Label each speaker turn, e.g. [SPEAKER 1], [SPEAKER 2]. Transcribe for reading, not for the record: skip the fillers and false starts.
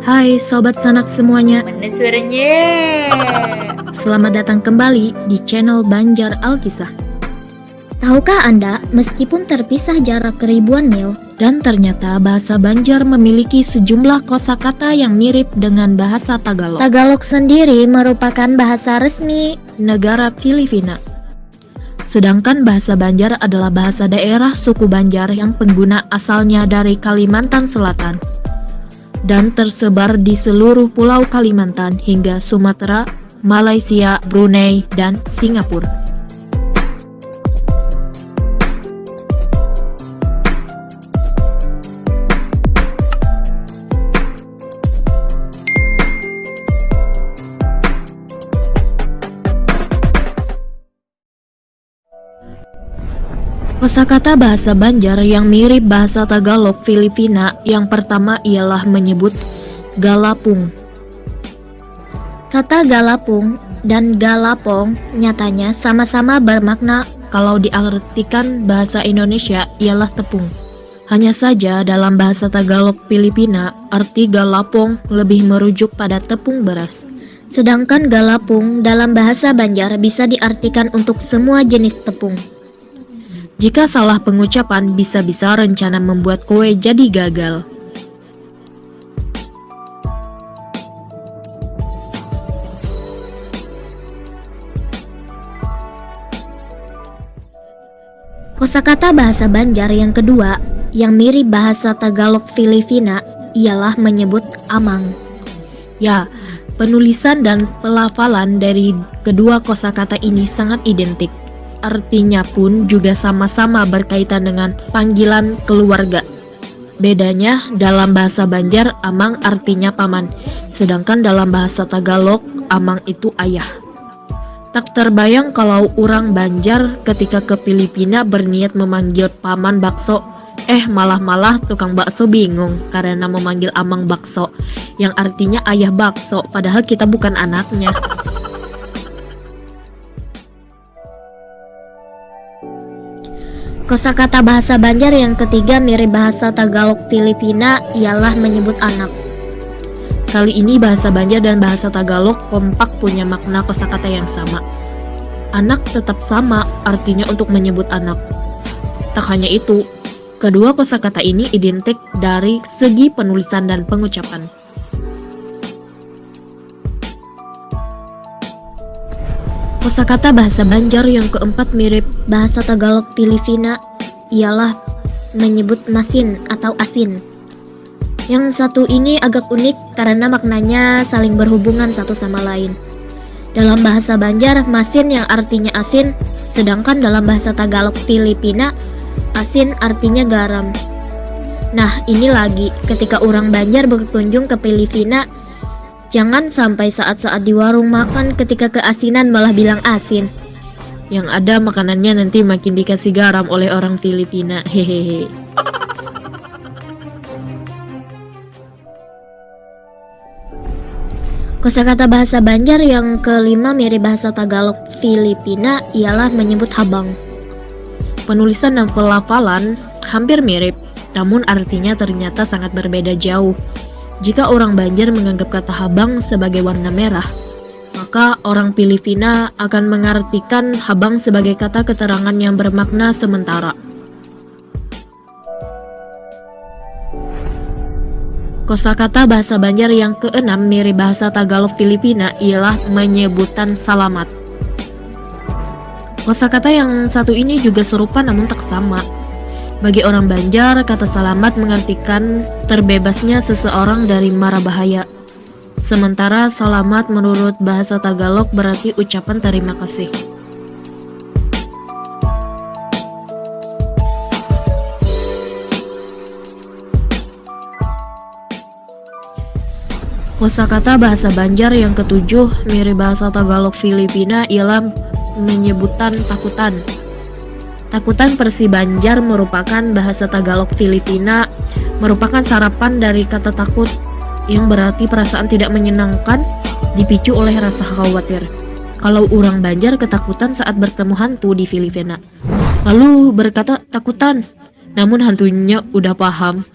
[SPEAKER 1] Hai Sobat Sanak semuanya,
[SPEAKER 2] Mana suaranya?
[SPEAKER 1] selamat datang kembali di channel Banjar Alkisah.
[SPEAKER 3] Tahukah Anda, meskipun terpisah jarak ribuan mil,
[SPEAKER 1] Dan ternyata bahasa Banjar memiliki sejumlah kosakata yang mirip dengan bahasa Tagalog,
[SPEAKER 3] Tagalog sendiri merupakan bahasa resmi
[SPEAKER 1] negara Filipina. Sedangkan bahasa Banjar adalah bahasa daerah suku Banjar yang pengguna asalnya dari Kalimantan Selatan dan tersebar di seluruh pulau Kalimantan hingga Sumatera, Malaysia, Brunei, dan Singapura. Kosakata bahasa Banjar yang mirip bahasa Tagalog Filipina yang pertama ialah menyebut galapung.
[SPEAKER 3] kata galapung dan galapong nyatanya sama-sama bermakna
[SPEAKER 1] Kalau diartikan bahasa Indonesia ialah tepung. Hanya saja dalam bahasa Tagalog Filipina, arti galapong lebih merujuk pada tepung beras.
[SPEAKER 3] sedangkan galapung dalam bahasa Banjar bisa diartikan untuk semua jenis tepung.
[SPEAKER 1] Jika salah pengucapan, bisa-bisa rencana membuat kue jadi gagal.
[SPEAKER 3] Kosakata bahasa Banjar yang kedua yang mirip bahasa Tagalog Filipina ialah menyebut amang.
[SPEAKER 1] Ya, penulisan dan pelafalan dari kedua kosakata ini sangat identik. Artinya pun juga sama-sama berkaitan dengan panggilan keluarga. Bedanya, dalam bahasa Banjar, amang artinya paman, sedangkan dalam bahasa Tagalog, amang itu ayah. Tak terbayang kalau orang Banjar ketika ke Filipina berniat memanggil paman bakso, malah tukang bakso bingung karena memanggil amang bakso, yang artinya ayah bakso, padahal kita bukan anaknya.
[SPEAKER 3] Kosakata bahasa Banjar yang ketiga mirip bahasa Tagalog Filipina ialah menyebut anak.
[SPEAKER 1] Kali ini bahasa Banjar dan bahasa Tagalog kompak punya makna kosakata yang sama. Anak tetap sama, artinya untuk menyebut anak. Tak hanya itu, kedua kosakata ini identik dari segi penulisan dan pengucapan. Kosakata bahasa Banjar yang keempat mirip
[SPEAKER 3] Bahasa Tagalog Filipina ialah menyebut masin atau asin. Yang satu ini agak unik karena maknanya saling berhubungan satu sama lain. Dalam bahasa Banjar, masin yang artinya asin, sedangkan dalam bahasa Tagalog Filipina, asin artinya garam. Nah, ini lagi, ketika orang Banjar berkunjung ke Filipina, jangan sampai saat-saat di warung makan ketika keasinan malah bilang asin.
[SPEAKER 1] Yang ada makanannya nanti makin dikasih garam oleh orang Filipina, hehehe.
[SPEAKER 3] Kosakata bahasa Banjar yang kelima mirip bahasa Tagalog Filipina ialah menyebut habang.
[SPEAKER 1] Penulisan dan pelafalan hampir mirip, namun artinya ternyata sangat berbeda jauh. Jika orang Banjar menganggap kata habang sebagai warna merah, maka orang Filipina akan mengartikan habang sebagai kata keterangan yang bermakna sementara. Kosakata bahasa Banjar yang keenam mirip bahasa Tagalog Filipina ialah menyebutan salamat. Kosakata yang satu ini juga serupa namun tak sama. Bagi orang Banjar, kata salamat mengartikan terbebasnya seseorang dari mara bahaya. Sementara salamat menurut bahasa Tagalog berarti ucapan terima kasih. Kosakata bahasa Banjar yang ketujuh mirip bahasa Tagalog Filipina ialah menyebutan takutan. Takutan versi Banjar merupakan bahasa Tagalog Filipina, merupakan sarapan dari kata takut yang berarti perasaan tidak menyenangkan dipicu oleh rasa khawatir. Kalau orang Banjar ketakutan saat bertemu hantu di Filipina, lalu berkata takutan, namun hantunya udah paham